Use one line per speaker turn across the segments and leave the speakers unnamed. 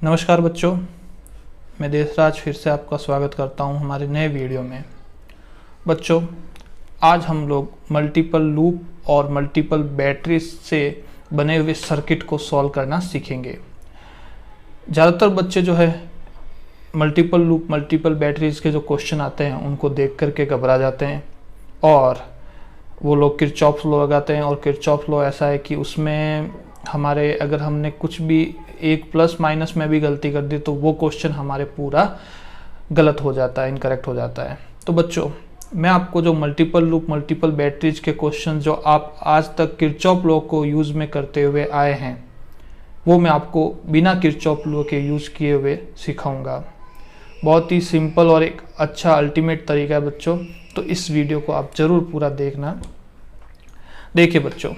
नमस्कार बच्चों, मैं देशराज फिर से आपका स्वागत करता हूं हमारे नए वीडियो में। बच्चों, आज हम लोग मल्टीपल लूप और मल्टीपल बैटरीज से बने हुए सर्किट को सॉल्व करना सीखेंगे। ज़्यादातर बच्चे जो है मल्टीपल लूप मल्टीपल बैटरीज के जो क्वेश्चन आते हैं उनको देख करके घबरा जाते हैं और वो लोग किरचॉफ लॉ लगाते हैं। और किरचॉफ लॉ ऐसा है कि उसमें हमारे अगर हमने कुछ भी एक प्लस माइनस में भी गलती कर दी तो वो क्वेश्चन हमारे पूरा गलत हो जाता है, इनकरेक्ट हो जाता है। तो बच्चों, मैं आपको जो मल्टीपल लूप मल्टीपल बैटरीज के क्वेश्चन जो आप आज तक किरचॉफ लॉ को यूज़ में करते हुए आए हैं वो मैं आपको बिना किरचॉफ लॉ के यूज़ किए हुए सिखाऊंगा। बहुत ही सिंपल और एक अच्छा अल्टीमेट तरीका है बच्चों, तो इस वीडियो को आप ज़रूर पूरा देखना। देखिए बच्चों,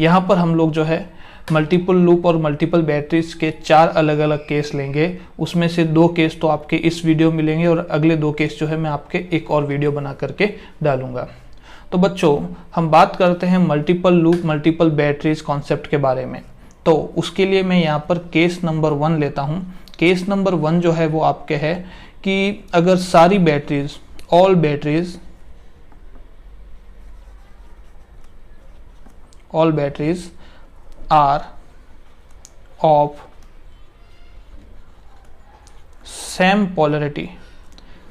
यहाँ पर हम लोग जो है मल्टीपल लूप और मल्टीपल बैटरीज के 4 अलग अलग केस लेंगे। उसमें से 2 केस तो आपके इस वीडियो में मिलेंगे और अगले 2 केस जो है मैं आपके एक और वीडियो बना करके डालूंगा। तो बच्चों, हम बात करते हैं multiple loop multiple batteries concept के बारे में। तो उसके लिए मैं यहाँ पर केस नंबर 1 लेता हूँ। केस नंबर 1 जो है वो आपके है कि अगर सारी batteries all batteries are of same polarity,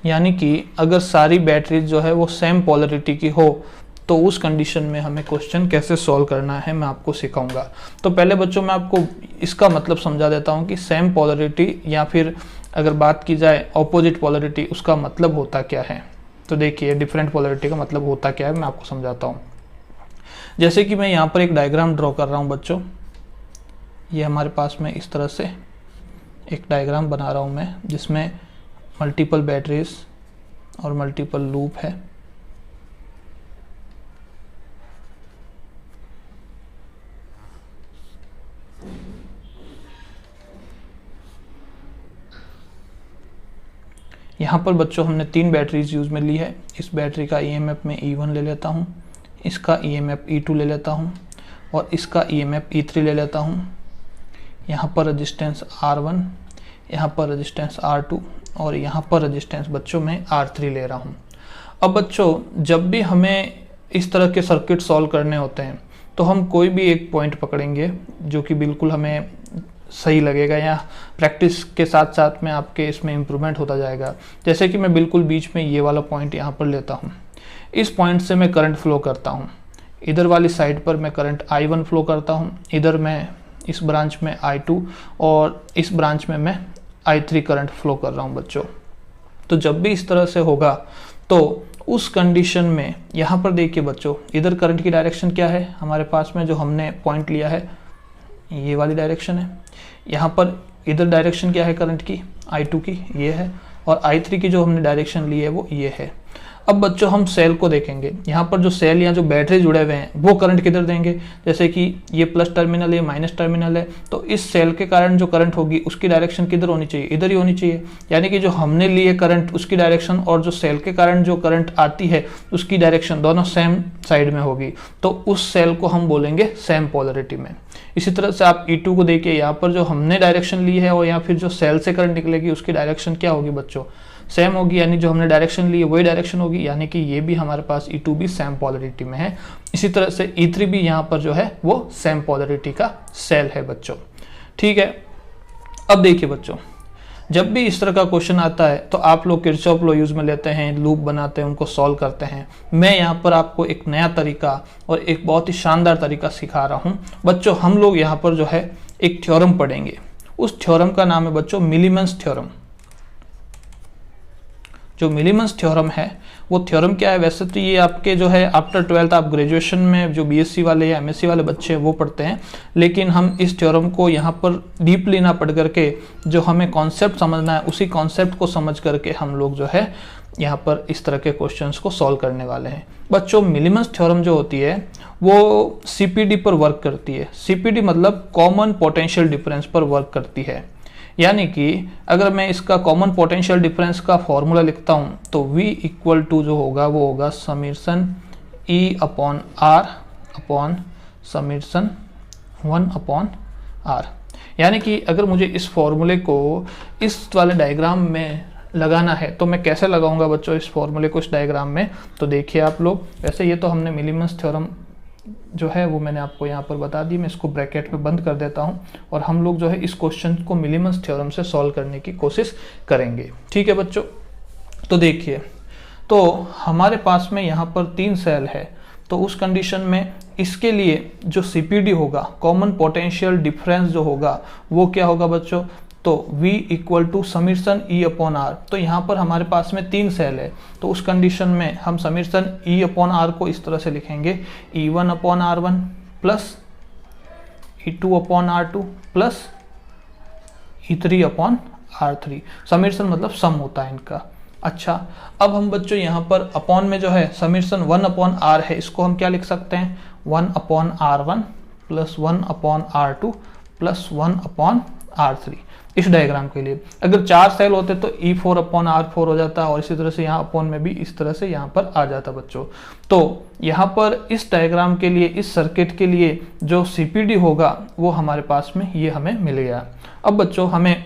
यानी कि अगर सारी बैटरीज जो है वो सेम पोलरिटी की हो तो उस कंडीशन में हमें क्वेश्चन कैसे सॉल्व करना है मैं आपको सिखाऊंगा। तो पहले बच्चों मैं आपको इसका मतलब समझा देता हूं कि सेम पोलरिटी या फिर अगर बात की जाए ऑपोजिट पोलरिटी उसका मतलब होता क्या है। तो देखिए, डिफरेंट पोलरिटी का मतलब होता क्या है मैं आपको समझाता हूँ। जैसे कि मैं यहाँ पर एक डायग्राम ड्रॉ कर रहा हूँ बच्चों, ये हमारे पास में इस तरह से एक डायग्राम बना रहा हूँ मैं जिसमें मल्टीपल बैटरीज और मल्टीपल लूप है। यहाँ पर बच्चों हमने 3 बैटरीज यूज में ली है। इस बैटरी का ईएमएफ मैं E1 ले लेता हूँ, इसका ईएमएफ E2 ले लेता हूँ और इसका ईएमएफ E3 ले लेता हूँ। यहाँ पर रेजिस्टेंस R1, यहाँ पर रेजिस्टेंस R2 और यहाँ पर रेजिस्टेंस बच्चों मैं R3 ले रहा हूँ। अब बच्चों, जब भी हमें इस तरह के सर्किट सॉल्व करने होते हैं तो हम कोई भी एक पॉइंट पकड़ेंगे जो कि बिल्कुल हमें सही लगेगा या प्रैक्टिस के साथ साथ में आपके इसमें इम्प्रूवमेंट होता जाएगा। जैसे कि मैं बिल्कुल बीच में ये वाला पॉइंट यहाँ पर लेता हूँ। इस पॉइंट से मैं करंट फ्लो करता हूँ। इधर वाली साइड पर मैं करंट I1 फ्लो करता हूँ, इधर मैं इस ब्रांच में I2 और इस ब्रांच में मैं I3 करंट फ्लो कर रहा हूँ बच्चों। तो जब भी इस तरह से होगा तो उस कंडीशन में यहाँ पर देखिए बच्चों, इधर करंट की डायरेक्शन क्या है हमारे पास में, जो हमने पॉइंट लिया है ये वाली डायरेक्शन है। यहाँ पर इधर डायरेक्शन क्या है करंट की, I2 की ये है, और I3 की जो हमने डायरेक्शन ली है वो ये है। अब बच्चों हम सेल को देखेंगे, यहाँ पर जो सेल या जो बैटरी जुड़े हुए हैं वो करंट किधर देंगे। जैसे कि ये प्लस टर्मिनल है, माइनस टर्मिनल है, तो इस सेल के कारण जो करंट होगी उसकी डायरेक्शन किधर होनी चाहिए, इधर ही होनी चाहिए। यानी कि जो हमने लिए करंट उसकी डायरेक्शन और जो सेल के कारण जो करंट आती है उसकी डायरेक्शन दोनों सेम साइड में होगी, तो उस सेल को हम बोलेंगे सेम पोलरिटी में। इसी तरह से आप E2 को देखिए, यहाँ पर जो हमने डायरेक्शन ली है और या फिर जो सेल से करंट निकलेगी उसकी डायरेक्शन क्या होगी बच्चों, सेम होगी। यानी जो हमने डायरेक्शन ली है वही डायरेक्शन होगी, यानी कि ये भी हमारे पास E2 भी सेम पोलरिटी में है। इसी तरह से E3 भी यहाँ पर जो है वो सेम पोलरिटी का सेल है बच्चों। ठीक है, अब देखिए बच्चों, जब भी इस तरह का क्वेश्चन आता है तो आप लोग किरचॉफ लॉ यूज में लेते हैं, लूप बनाते हैं, उनको सॉल्व करते हैं। मैं यहाँ पर आपको एक नया तरीका और एक बहुत ही शानदार तरीका सिखा रहा हूँ बच्चों। हम लोग यहाँ पर जो है एक थ्योरम पढ़ेंगे, उस थ्योरम का नाम है बच्चों मिलीमन्स थ्योरम। जो मिलीमन्स थ्योरम है वो थ्योरम क्या है, वैसे तो ये आपके जो है आफ्टर 12th आप ग्रेजुएशन में जो बीएससी वाले या एमएससी वाले बच्चे हैं वो पढ़ते हैं, लेकिन हम इस थ्योरम को यहाँ पर डीपली ना पढ़ करके जो हमें कॉन्सेप्ट समझना है उसी कॉन्सेप्ट को समझ करके हम लोग जो है यहाँ पर इस तरह के क्वेश्चंस को सॉल्व करने वाले हैं बच्चों। मिलीमन्स थ्योरम जो होती है वो सीपीडी पर वर्क करती है। सीपीडी मतलब कॉमन पोटेंशियल डिफरेंस पर वर्क करती है। यानी कि अगर मैं इसका कॉमन पोटेंशियल डिफरेंस का फॉर्मूला लिखता हूँ तो V इक्वल टू जो होगा वो होगा summation E upon R upon summation 1 upon R। यानी कि अगर मुझे इस फॉर्मूले को इस वाले डायग्राम में लगाना है तो मैं कैसे लगाऊंगा बच्चों इस फॉर्मूले को इस डायग्राम में। तो देखिए आप लोग, वैसे ये तो हमने मिलीमन्स थ्योरम जो है वो मैंने आपको यहाँ पर बता दी, मैं इसको ब्रैकेट में बंद कर देता हूँ और हम लोग जो है इस क्वेश्चन को मिलीमन्स थ्योरम से सॉल्व करने की कोशिश करेंगे। ठीक है बच्चों, तो देखिए, तो हमारे पास में यहाँ पर 3 सेल है, तो उस कंडीशन में इसके लिए जो CPD होगा, कॉमन पोटेंशियल डिफरेंस जो होगा वो क्या होगा बच्चों, तो V equal to summation E upon R। तो यहाँ पर हमारे पास में 3 सेल है, तो उस कंडीशन में हम समीशन E अपॉन R को इस तरह से लिखेंगे, E1 upon R1 plus E2 upon R2 plus E3 upon R3। Summation मतलब सम होता है इनका। अच्छा, अब हम बच्चों यहाँ पर अपॉन में जो है समीशन 1 अपॉन R है, इसको हम क्या लिख सकते हैं, 1 upon R1 plus 1 upon R2 plus 1 upon R3। इस डायग्राम के लिए अगर 4 सेल होते तो E4 अपॉन R4 हो जाता, और इसी तरह से यहाँ अपॉन में भी इस तरह से यहाँ पर आ जाता बच्चों। तो यहाँ पर इस डायग्राम के लिए, इस सर्किट के लिए जो CPD होगा वो हमारे पास में ये हमें मिल गया। अब बच्चों हमें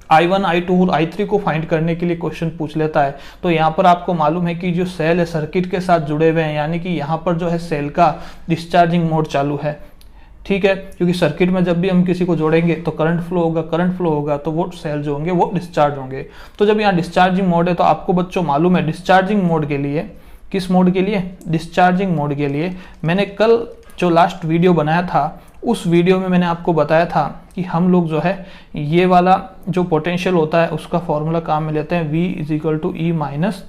I1, I2 और I3 को फाइंड करने के लिए क्वेश्चन पूछ लेता है। तो यहाँ पर आपको मालूम है कि जो सेल है सर्किट के साथ जुड़े हुए हैं, यानी कि यहाँ पर जो है सेल का डिस्चार्जिंग मोड चालू है। ठीक है, क्योंकि सर्किट में जब भी हम किसी को जोड़ेंगे तो करंट फ्लो होगा, तो वो सेल जो होंगे वो डिस्चार्ज होंगे। तो जब यहाँ डिस्चार्जिंग मोड है तो आपको बच्चों मालूम है डिस्चार्जिंग मोड के लिए, किस मोड के लिए, डिस्चार्जिंग मोड के लिए मैंने कल जो लास्ट वीडियो बनाया था उस वीडियो में मैंने आपको बताया था कि हम लोग जो है ये वाला जो पोटेंशियल होता है उसका फॉर्मूला काम में लेते हैं, V is equal to E minus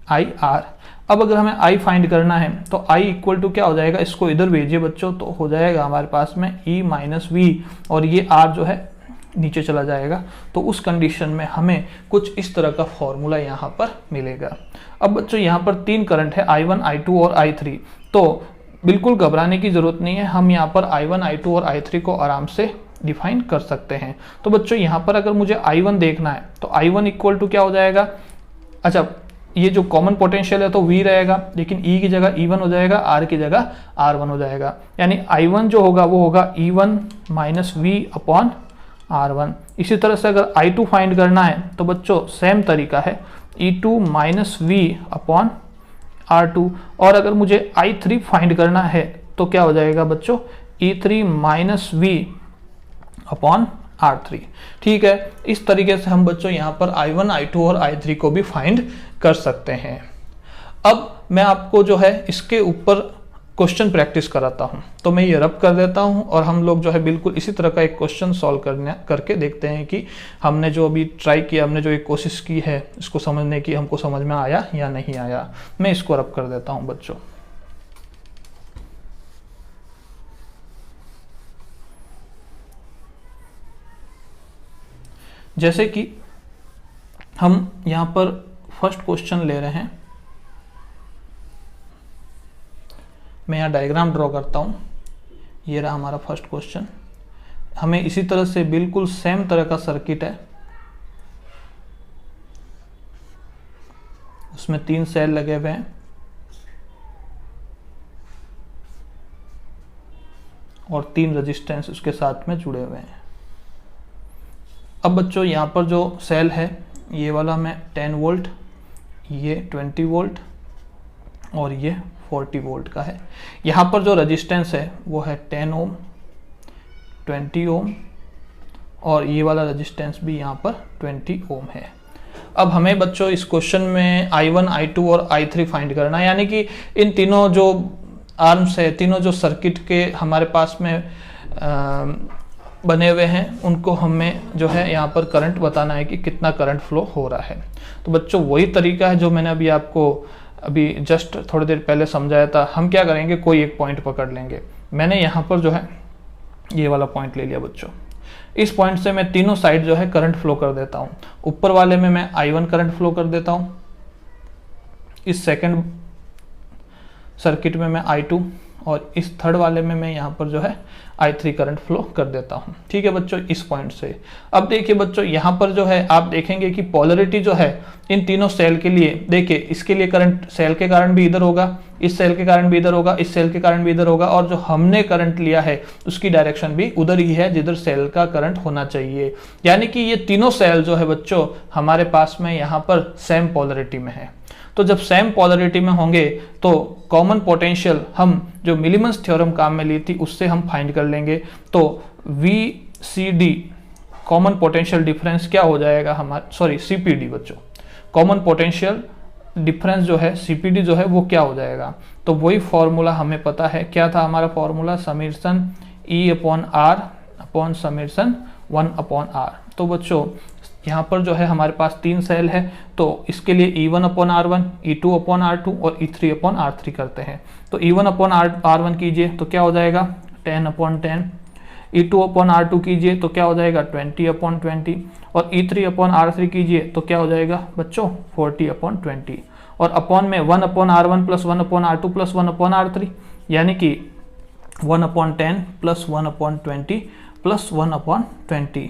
I R. अब अगर हमें I फाइंड करना है तो I इक्वल टू क्या हो जाएगा, इसको इधर भेजिए बच्चों, तो हो जाएगा हमारे पास में E माइनस वी, और ये R जो है नीचे चला जाएगा। तो उस कंडीशन में हमें कुछ इस तरह का फॉर्मूला यहाँ पर मिलेगा। अब बच्चों यहाँ पर 3 करंट है, I1, I2 और I3। तो बिल्कुल घबराने की जरूरत नहीं है, हम यहाँ पर I1, I2 और I3 को आराम से डिफाइन कर सकते हैं। तो बच्चों यहाँ पर अगर मुझे I1 देखना है तो I1 इक्वल टू क्या हो जाएगा, अच्छा ये जो कॉमन पोटेंशियल है तो V रहेगा, लेकिन E की जगह E1 हो जाएगा, R की जगह R1 हो जाएगा। यानी I1 जो होगा वो होगा E1 minus V upon R1। इसी तरह से अगर I2 फाइंड करना है तो बच्चों सेम तरीका है, E2 minus V upon R2। और अगर मुझे I3 फाइंड करना है तो क्या हो जाएगा बच्चों, E3 minus V upon R3। ठीक है, इस तरीके से हम बच्चों यहाँ पर I1, I2 और I3 को भी फाइंड कर सकते हैं। अब मैं आपको जो है इसके ऊपर क्वेश्चन प्रैक्टिस कराता हूँ, तो मैं ये रब कर देता हूँ और हम लोग जो है बिल्कुल इसी तरह का एक क्वेश्चन सॉल्व करके देखते हैं कि हमने जो अभी ट्राई किया, हमने जो एक कोशिश की है इसको समझने की, हमको समझ में आया या नहीं आया। मैं इसको रब कर देता हूँ बच्चों। जैसे कि हम यहाँ पर फर्स्ट क्वेश्चन ले रहे हैं, मैं यहाँ डायग्राम ड्रॉ करता हूँ, ये रहा हमारा फर्स्ट क्वेश्चन। हमें इसी तरह से बिल्कुल सेम तरह का सर्किट है, उसमें 3 सेल लगे हुए हैं और 3 रेजिस्टेंस उसके साथ में जुड़े हुए हैं। अब बच्चों यहाँ पर जो सेल है ये वाला में 10 वोल्ट, ये 20 वोल्ट और ये 40 वोल्ट का है। यहाँ पर जो रेजिस्टेंस है वो है 10 ओम, 20 ओम और ये वाला रेजिस्टेंस भी यहाँ पर 20 ओम है। अब हमें बच्चों इस क्वेश्चन में I1, I2 और I3 फाइंड करना है, यानी कि इन तीनों जो आर्म्स है, तीनों जो सर्किट के हमारे पास में बने हुए हैं उनको हमें जो है यहाँ पर करंट बताना है कि कितना करंट फ्लो हो रहा है। तो बच्चों वही तरीका है जो मैंने अभी आपको जस्ट थोड़ी देर पहले समझाया था। हम क्या करेंगे, कोई एक पॉइंट पकड़ लेंगे। मैंने यहाँ पर जो है ये वाला पॉइंट ले लिया बच्चों। इस पॉइंट से मैं तीनों साइड जो है करंट फ्लो कर देता हूँ। ऊपर वाले में मैं I1 करंट फ्लो कर देता हूँ, इस सेकंड सर्किट में मैं I2 और इस थर्ड वाले में मैं यहाँ पर जो है I3 करंट फ्लो कर देता हूँ। ठीक है बच्चों, इस पॉइंट से। अब देखिए बच्चों, यहाँ पर जो है आप देखेंगे कि पोलरिटी जो है इन तीनों सेल के लिए, देखिए इसके लिए करंट सेल के कारण भी इधर होगा, इस सेल के कारण भी इधर होगा, इस सेल के कारण भी इधर होगा, और जो हमने करंट लिया है उसकी डायरेक्शन भी उधर ही है जिधर सेल का करंट होना चाहिए। यानी कि ये तीनों सेल जो है बच्चों हमारे पास में यहाँ पर सेम पोलरिटी में है। तो जब सेम पोलरिटी में होंगे तो कॉमन पोटेंशियल हम जो मिलीमन्स थ्योरम काम में ली थी उससे हम फाइंड कर लेंगे। तो VCD कॉमन पोटेंशियल डिफरेंस क्या हो जाएगा हमारा, सॉरी CPD बच्चों, कॉमन पोटेंशियल डिफरेंस जो है CPD जो है वो क्या हो जाएगा। तो वही फॉर्मूला हमें पता है, क्या था हमारा formula, summation E/R upon summation 1/R। तो बच्चों यहाँ पर जो है हमारे पास 3 सेल है, तो इसके लिए E1/R1, E2/R2 और E3/R3 करते हैं। तो E1/R1 कीजिए तो क्या हो जाएगा 10/10, E2/R2 कीजिए तो क्या हो जाएगा 20/20, और E3/R3 कीजिए तो क्या हो जाएगा बच्चों 40/20, और अपॉन में 1/R1 plus 1/R2 plus 1/R3, यानी कि 1/10 प्लस 1/20 प्लस 1/20।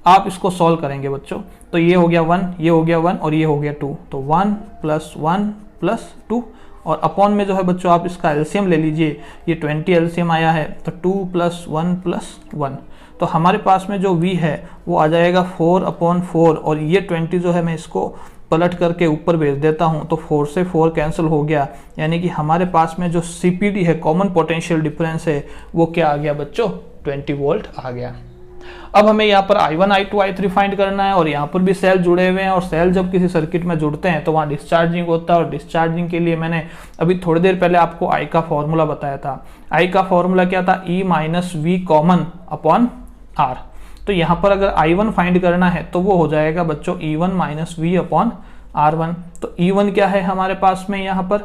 आप इसको सॉल्व करेंगे बच्चों तो ये हो गया 1, ये हो गया 1 और ये हो गया 2, तो 1 प्लस 1 प्लस 2, और अपॉन में जो है बच्चों आप इसका एलसीएम ले लीजिए, ये 20 एलसीएम आया है तो 2 प्लस 1 प्लस 1, तो हमारे पास में जो V है वो आ जाएगा 4/4, और ये 20 जो है मैं इसको पलट करके ऊपर भेज देता हूँ तो 4 से 4 कैंसिल हो गया, यानी कि हमारे पास में जो CPD है कॉमन पोटेंशियल डिफरेंस है वो क्या आ गया बच्चों 20 वोल्ट आ गया। अब हमें यहाँ पर I1, I2, I3 फाइंड करना है, और यहाँ पर भी सेल जुड़े हुए हैं, और सेल जब किसी सर्किट में जुड़ते हैं तो वहाँ डिस्चार्जिंग होता है, और डिस्चार्जिंग के लिए मैंने अभी थोड़ी देर पहले आपको I का फॉर्मूला बताया था। I का फॉर्मूला क्या था, E minus V common upon R। तो यहाँ पर अगर I1 फाइंड करना है तो वो हो जाएगा बच्चों E1 minus V upon R1। तो E1 क्या है हमारे पास में यहाँ पर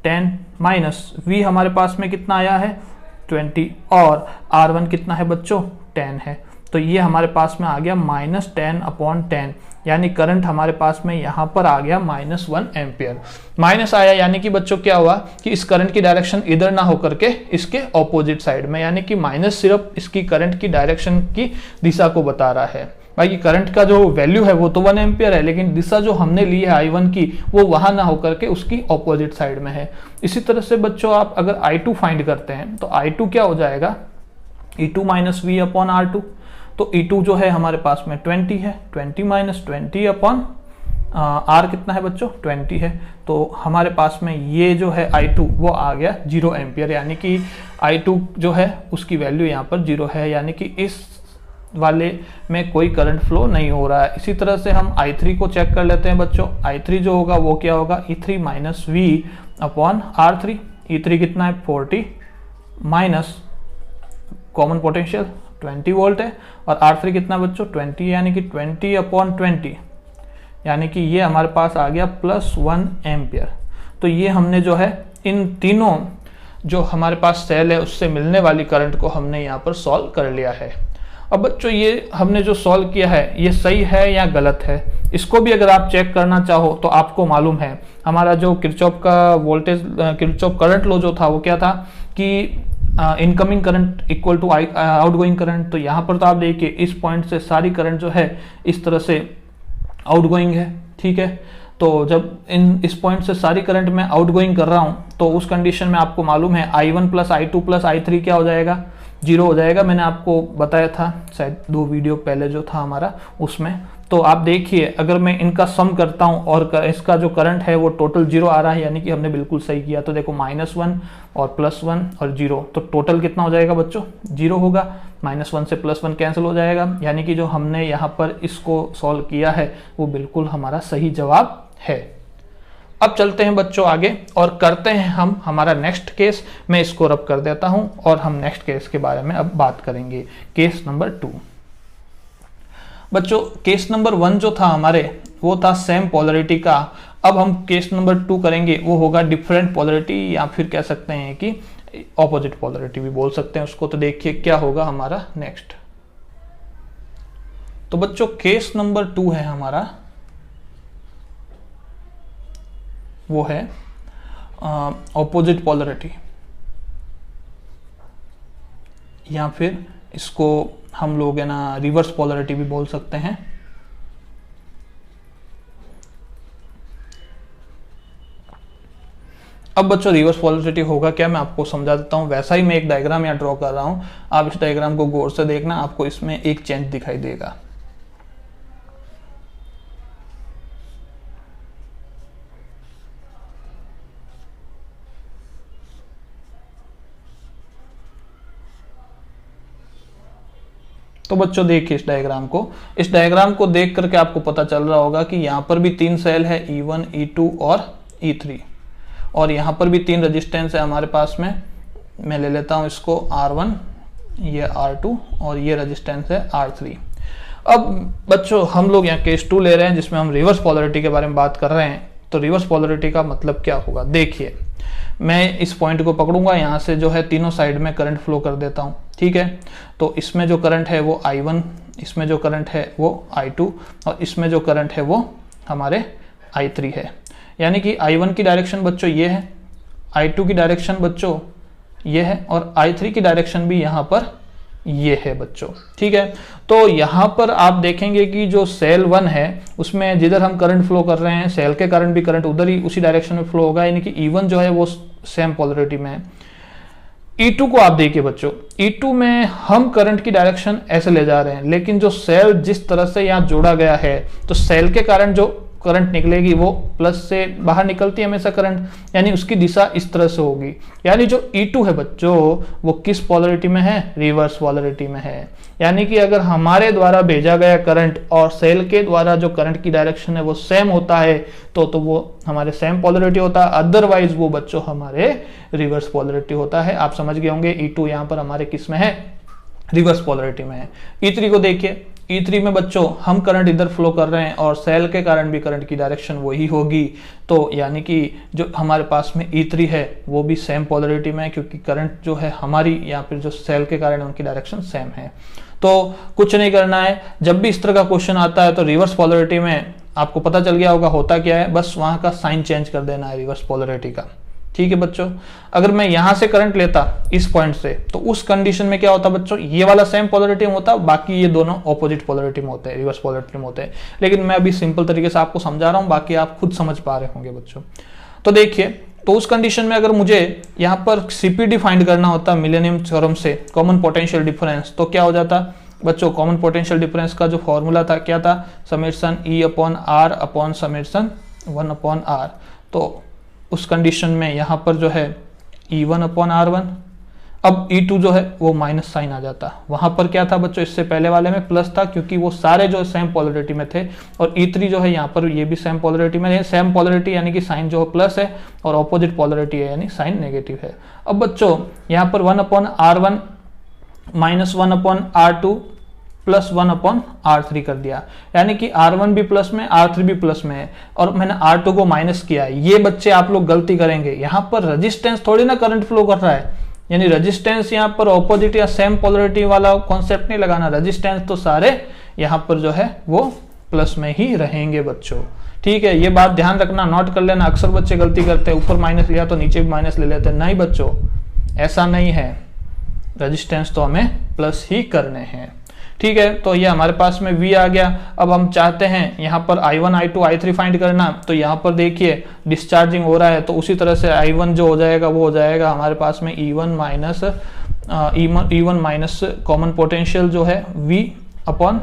10 माइनस V हमारे पास में कितना आया है 20, और R1 कितना है बच्चों 10 है, तो ये हमारे पास में आ गया -10/10, यानी करंट हमारे पास में यहाँ पर आ गया -1 एम्पियर। माइनस आया यानी कि बच्चों क्या हुआ कि इस करंट की डायरेक्शन इधर ना होकर के इसके ऑपोजिट साइड में, यानी कि माइनस सिर्फ इसकी करंट की डायरेक्शन की दिशा को बता रहा है। बाकी करंट का जो वैल्यू है वो तो 1 एम्पियर है, लेकिन दिशा जो हमने ली है I1 की वो वहां ना होकर के उसकी ऑपोजिट साइड में है। इसी तरह से बच्चों आप अगर I2 फाइंड करते हैं तो I2 क्या हो जाएगा E2 minus V upon R2। तो E2 जो है हमारे पास में 20 है, 20 माइनस 20 अपॉन R कितना है बच्चों 20 है, तो हमारे पास में ये जो है I2 वो आ गया 0 एम्पियर, यानी कि I2 जो है उसकी वैल्यू यहाँ पर 0 है, यानी कि इस वाले में कोई करंट फ्लो नहीं हो रहा है। इसी तरह से हम I3 को चेक कर लेते हैं बच्चों। I3 जो होगा वो क्या होगा E3 minus V upon R3। E3 कितना है 40 माइनस कॉमन पोटेंशियल 20 वोल्ट है, और R3 कितना बच्चों 20, यानी कि 20/20, यानी कि ये हमारे पास आ गया +1 एम्पियर। तो ये हमने जो है इन तीनों जो हमारे पास सेल है उससे मिलने वाली करंट को हमने यहाँ पर सॉल्व कर लिया है। अब बच्चों ये हमने जो सॉल्व किया है ये सही है या गलत है, इसको भी अगर आप चेक करना चाहो तो आपको मालूम है हमारा जो किरचॉफ का वोल्टेज किरचॉफ करंट लॉ जो था वो क्या था कि incoming current equal to outgoing current. तो यहाँ पर तो आप देखिए इस पॉइंट से सारी करंट जो है इस तरह से आउटगोइंग है, ठीक है। तो जब इस पॉइंट से सारी करंट मैं आउटगोइंग कर रहा हूँ तो उस कंडीशन में आपको मालूम है I1 plus I2 plus I3 क्या हो जाएगा 0 हो जाएगा। मैंने आपको बताया था शायद 2 वीडियो पहले जो था हमारा उसमें। तो आप देखिए अगर मैं इनका सम करता हूं और इसका जो करंट है वो टोटल 0 आ रहा है, यानी कि हमने बिल्कुल सही किया। तो देखो -1 और +1 और 0, तो टोटल कितना हो जाएगा बच्चों 0 होगा। -1 से +1 कैंसिल हो जाएगा, यानी कि जो हमने यहाँ पर इसको सॉल्व किया है वो बिल्कुल हमारा सही जवाब है। अब चलते हैं बच्चों आगे और करते हैं हम हमारा नेक्स्ट केस। मैं इसको रब कर देता हूं और हम नेक्स्ट केस के बारे में अब बात करेंगे। केस नंबर 2 बच्चों, केस नंबर 1 जो था हमारे वो था सेम पोलरिटी का। अब हम केस नंबर 2 करेंगे, वो होगा डिफरेंट पोलरिटी, या फिर कह सकते हैं कि ऑपोजिट पोलरिटी भी बोल सकते हैं उसको। तो देखिए क्या होगा हमारा नेक्स्ट। तो बच्चों केस नंबर 2 है हमारा, वो है ऑपोजिट पोलरिटी। या फिर इसको हम लोग है ना रिवर्स पोलरिटी भी बोल सकते हैं। अब बच्चों रिवर्स पोलरिटी होगा क्या, मैं आपको समझा देता हूँ। वैसा ही मैं एक डायग्राम यहाँ ड्रॉ कर रहा हूँ, आप इस डायग्राम को गौर से देखना, आपको इसमें एक चेंज दिखाई देगा। तो बच्चों देखिए इस डायग्राम को देख करके आपको पता चल रहा होगा कि यहाँ पर भी 3 सेल है, E1, E2 और E3, और यहाँ पर भी 3 रेजिस्टेंस है हमारे पास में। मैं ले लेता हूँ इसको R1, ये R2 और ये रेजिस्टेंस है R3। अब बच्चों हम लोग यहाँ केस 2 ले रहे हैं जिसमें हम रिवर्स पोलरिटी के बारे में बात कर रहे हैं। तो रिवर्स पोलरिटी का मतलब क्या होगा, देखिए मैं इस पॉइंट को पकड़ूंगा, यहाँ से जो है तीनों साइड में करंट फ्लो कर देता हूँ, ठीक है। तो इसमें जो करंट है वो I1, इसमें जो करंट है वो I2 और इसमें जो करंट है वो हमारे I3 है। यानी कि I1 की डायरेक्शन बच्चों ये है, I2 की डायरेक्शन बच्चों ये है और I3 की डायरेक्शन भी यहाँ पर ये है बच्चों, ठीक है। तो यहाँ पर आप देखेंगे कि जो सेल 1 है उसमें जिधर हम करंट फ्लो कर रहे हैं, सेल के करंट भी करंट उधर ही उसी डायरेक्शन में फ्लो होगा, यानी कि E1 जो है वो सेम पोलरिटी में है। E2 को आप देखिए बच्चों, E2 में हम करंट की डायरेक्शन ऐसे ले जा रहे हैं, लेकिन जो सेल जिस तरह से यहाँ जोड़ा गया है तो सेल के कारण जो करंट निकलेगी वो प्लस से बाहर निकलती है हमेशा करंट, यानी उसकी दिशा इस तरह से होगी। यानी जो E2 है बच्चों वो किस पोलरिटी में है, रिवर्स पोलरिटी में है। यानी कि अगर हमारे द्वारा भेजा गया करंट और सेल के द्वारा जो करंट की डायरेक्शन है वो सेम होता है तो वो हमारे सेम पोलरिटी होता है, अदरवाइज वो बच्चों हमारे रिवर्स पोलरिटी होता है। आप समझ गए होंगे E2 यहाँ पर हमारे किस में है, रिवर्स पोलरिटी में है। E3 को देखिए, E3 में बच्चों हम करंट इधर फ्लो कर रहे हैं और सेल के कारण भी करंट की डायरेक्शन वही होगी, तो यानी कि जो हमारे पास में E3 है वो भी सेम पोलरिटी में है, क्योंकि करंट जो है हमारी या फिर जो सेल के कारण उनकी डायरेक्शन सेम है। तो कुछ नहीं करना है, जब भी इस तरह का क्वेश्चन आता है तो रिवर्स पोलरिटी में आपको पता चल गया होगा होता क्या है, बस वहां का साइन चेंज कर देना है रिवर्स पोलरिटी का, ठीक है बच्चों। अगर मैं यहां से करंट लेता इस पॉइंट से तो उस कंडीशन में क्या होता बच्चों, ये वाला सेम पोलरिटी में होता, बाकी ये दोनों ऑपोजिट पोलरिटी में होते हैं, रिवर्स पोलरिटी में होते हैं। लेकिन मैं अभी सिंपल तरीके से आपको समझा रहा हूं, बाकी आप खुद समझ पा रहे होंगे बच्चों। तो देखिए, तो उस कंडीशन में अगर मुझे यहाँ पर CPD फाइंड करना होता मिलेनियम थ्योरम से, कॉमन पोटेंशियल डिफरेंस, तो क्या हो जाता बच्चों, कॉमन पोटेंशियल डिफरेंस का जो फॉर्मूला था क्या था, summation E/R upon summation 1/R। तो उस कंडीशन में यहाँ पर जो है E1/R1, अब E2 जो है वो माइनस साइन आ जाता। वहां पर क्या था बच्चों, इससे पहले वाले में प्लस था क्योंकि वो सारे जो सेम पोलरिटी में थे, और E3 जो है यहाँ पर ये भी सेम पोलरिटी में है। सेम पोलरिटी यानी कि साइन जो है प्लस है और ऑपोजिट पोलरिटी है यानी साइन नेगेटिव है। अब बच्चों यहाँ पर 1/R1 minus 1/R2 plus 1/R3 कर दिया, यानी कि R1 भी प्लस में, R3 भी प्लस में है, और मैंने R2 को माइनस किया है। ये बच्चे आप लोग गलती करेंगे, यहाँ पर रेजिस्टेंस थोड़ी ना करंट फ्लो कर रहा है, यानी रेजिस्टेंस यहाँ पर ऑपोजिट या सेम पोलरिटी वाला कॉन्सेप्ट नहीं लगाना। रेजिस्टेंस तो सारे यहाँ पर जो है वो प्लस में ही रहेंगे बच्चों, ठीक है। ये बात ध्यान रखना, नोट कर लेना। अक्सर बच्चे गलती करते हैं, ऊपर माइनस लिया तो नीचे भी माइनस ले लेते हैं। नहीं बच्चों, ऐसा नहीं है, रेजिस्टेंस तो हमें प्लस ही करने हैं, ठीक है। तो ये हमारे पास में V आ गया। अब हम चाहते हैं यहाँ पर I1, I2, I3 फाइंड करना, तो यहाँ पर देखिए डिस्चार्जिंग हो रहा है, तो उसी तरह से I1 जो हो जाएगा वो हो जाएगा हमारे पास में E1 माइनस कॉमन पोटेंशियल जो है V/R1,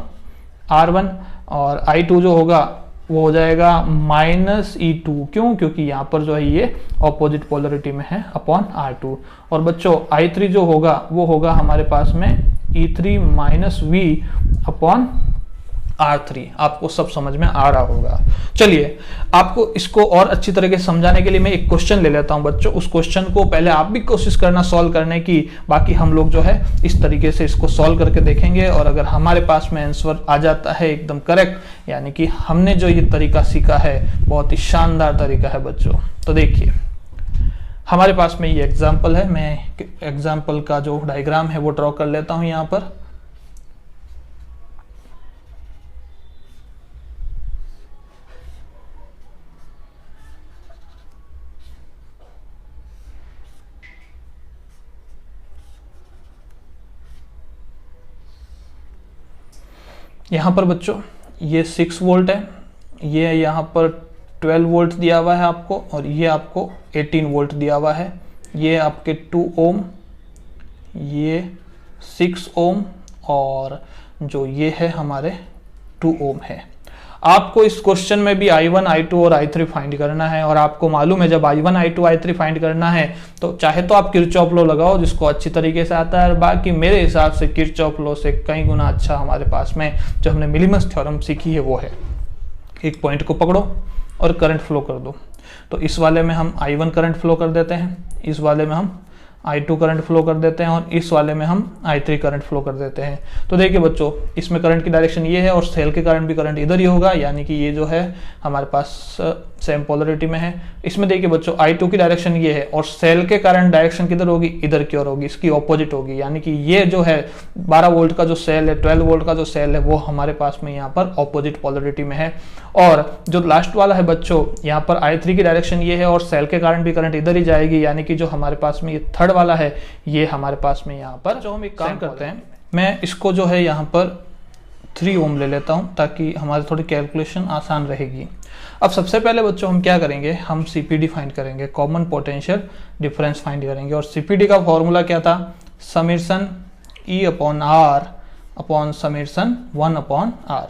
और I2 जो होगा वो हो जाएगा -E2। क्यों, क्योंकि यहाँ पर जो है ये ऑपोजिट पोलरिटी में है, अपॉन R2। और बच्चों I3 जो होगा वो होगा हमारे पास में E3 माइनस V/R3। आपको सब समझ में आ रहा होगा। चलिए, आपको इसको और अच्छी तरीके से समझाने के लिए मैं एक क्वेश्चन ले लेता हूं बच्चों। उस क्वेश्चन को पहले आप भी कोशिश करना सॉल्व करने की, बाकी हम लोग जो है इस तरीके से इसको सॉल्व करके देखेंगे, और अगर हमारे पास में आंसर आ जाता है एकदम करेक्ट, यानी कि हमने जो ये तरीका सीखा है बहुत ही शानदार तरीका है बच्चों। तो देखिए, हमारे पास में ये एग्जाम्पल है, मैं एग्जाम्पल का जो डायग्राम है वो ड्रॉ कर लेता हूं यहाँ पर। यहाँ पर बच्चों ये 6 वोल्ट है, ये यहाँ पर 12 वोल्ट दिया हुआ है आपको, और ये आपको 18 वोल्ट दिया हुआ है। ये आपके 2 ओम, ये 6 ओम, और जो ये है हमारे 2 ओम है। आपको इस क्वेश्चन में भी I1, I2 और I3 फाइंड करना है, और आपको मालूम है जब I1, I2, I3 फाइंड करना है तो चाहे तो आप किरचॉफ लॉ लगाओ जिसको अच्छी तरीके से आता है, बाकी मेरे हिसाब से किरचॉफ लॉ से कई गुना अच्छा हमारे पास में जो हमने मिलीमस थ्योरम सीखी है वो है। एक पॉइंट को पकड़ो और करंट फ्लो कर दो। तो इस वाले में हम I1 करंट फ्लो कर देते हैं, इस वाले में हम I2 करंट फ्लो कर देते हैं, और इस वाले में हम I3 करंट फ्लो कर देते हैं। तो देखिए बच्चों, इसमें करंट की डायरेक्शन ये है और सेल के करंट भी करंट इधर ही होगा, यानी कि ये जो है हमारे पास सेम पोलरिटी में है। इसमें देखिए बच्चों, I2 की डायरेक्शन ये है और सेल के करंट डायरेक्शन किधर होगी, इधर की ओर होगी, इसकी ऑपोजिट होगी, यानी कि ये जो है 12 वोल्ट का जो सेल है, 12 वोल्ट का जो सेल है वो हमारे पास में यहाँ पर ऑपोजिट पोलरिटी में है। और जो लास्ट वाला है बच्चों, यहाँ पर I3 की डायरेक्शन ये है और सेल के कारण भी करंट इधर ही जाएगी, यानी कि जो हमारे पास में ये थर्ड वाला है ये हमारे पास में यहाँ पर जो हम एक काम करते हैं, मैं इसको जो है यहाँ पर 3 ओम ले लेता हूँ ताकि हमारी थोड़ी कैलकुलेशन आसान रहेगी। अब सबसे पहले बच्चों हम क्या करेंगे, हम CPD फाइंड करेंगे, कॉमन पोटेंशियल डिफरेंस फाइंड करेंगे। और CPD का फॉर्मूला क्या था, summation E upon R upon summation 1 upon R।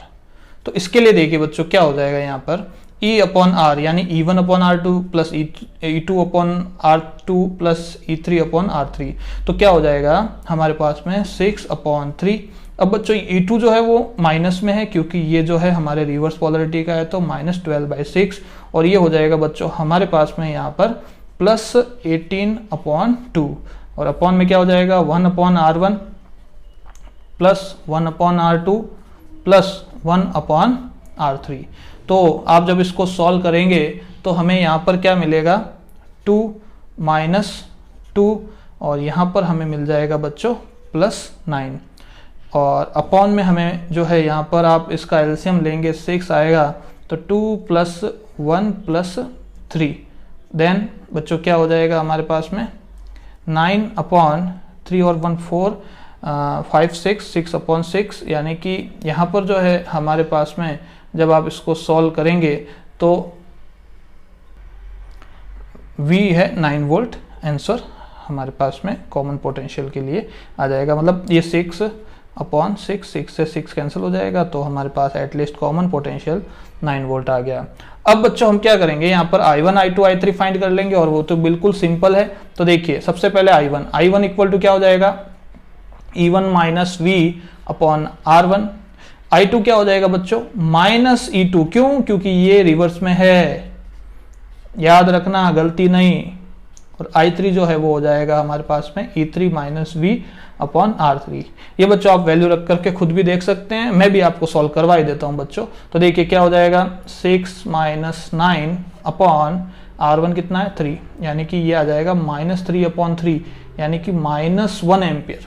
तो इसके लिए देखिए बच्चों क्या हो जाएगा, यहाँ पर E अपॉन R यानी E1 upon R2 plus E2 upon R2 plus E3 upon R3। तो क्या हो जाएगा हमारे पास में 6 अपॉन 3। अब बच्चों E2 जो है वो माइनस में है क्योंकि ये जो है हमारे रिवर्स पोलरिटी का है, तो -12/6, और ये हो जाएगा बच्चों हमारे पास में यहाँ पर प्लस 18 अपॉन 2, और अपॉन में क्या हो जाएगा 1 upon R1 plus 1 upon R2 plus 1 upon R3। तो आप जब इसको सॉल्व करेंगे तो हमें यहाँ पर क्या मिलेगा 2 - 2, और यहाँ पर हमें मिल जाएगा बच्चों +9, और अपॉन में हमें जो है यहाँ पर आप इसका एलसीएम लेंगे 6 आएगा, तो 2 + 1 + 3, देन बच्चों क्या हो जाएगा हमारे पास में 9 अपॉन 3 और 1 4 5 6 अपॉन 6, यानी कि यहाँ पर जो है हमारे पास में जब आप इसको सॉल्व करेंगे तो V है 9 वोल्ट, आंसर हमारे पास में कॉमन पोटेंशियल के लिए आ जाएगा। मतलब ये 6 अपॉन 6 से 6 कैंसिल हो जाएगा, तो हमारे पास एटलीस्ट कॉमन पोटेंशियल 9 वोल्ट आ गया। अब बच्चों हम क्या करेंगे, यहाँ पर I1, I2, I3 फाइंड कर लेंगे, और वो तो बिल्कुल सिंपल है। तो देखिए सबसे पहले I1 इक्वल टू क्या हो जाएगा E1 - V upon R1। I2 क्या हो जाएगा बच्चों -E2, क्यों, क्योंकि ये रिवर्स में है, याद रखना गलती नहीं। और I3 जो है वो हो जाएगा हमारे पास में E3 - V अपॉन R3। ये बच्चों आप वैल्यू रख करके खुद भी देख सकते हैं, मैं भी आपको सॉल्व करवा ही देता हूं बच्चों। तो देखिए क्या हो जाएगा 6 - 9 अपॉन R1 कितना है 3, यानी कि ये आ जाएगा -3 अपॉन 3, यानी कि -1 एम्पियर।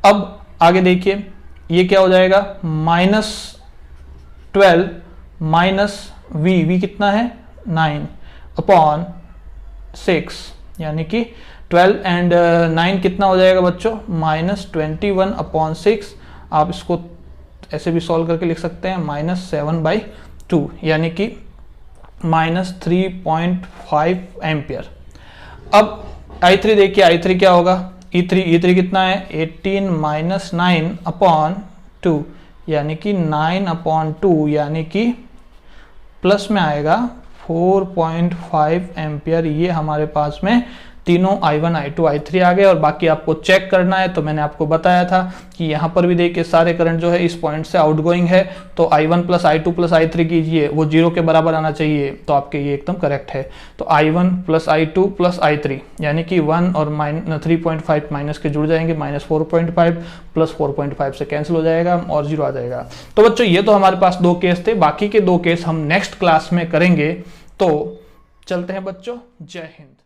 अब आगे देखिए ये क्या हो जाएगा -12 माइनस V कितना है 9 अपॉन 6, यानी कि 12 एंड 9 कितना हो जाएगा बच्चों -21 अपॉन 6। आप इसको ऐसे भी सॉल्व करके लिख सकते हैं -7/2, यानी कि -3.5 एम्पियर। अब I3 देखिए, I3 क्या होगा, E3 कितना है 18 - 9 अपॉन 2, यानी कि 9 अपॉन 2, यानी कि प्लस में आएगा 4.5 एम्पियर। ये हमारे पास में तीनों I1, I2, I3 आ गए। और बाकी आपको चेक करना है तो मैंने आपको बताया था कि यहाँ पर भी देखिए सारे करंट जो है इस पॉइंट से आउटगोइंग है, तो I1 + I2 + I3 कीजिए, वो 0 के बराबर आना चाहिए, तो आपके ये एकदम करेक्ट है। तो I1 + I2 + I3 यानी कि 1 और 3.5 माइनस के जुड़ जाएंगे, -4.5 + 4.5 से कैंसिल हो जाएगा और 0 आ जाएगा। तो बच्चों ये तो हमारे पास 2 केस थे, बाकी के 2 केस हम नेक्स्ट क्लास में करेंगे। तो चलते हैं बच्चों, जय हिंद।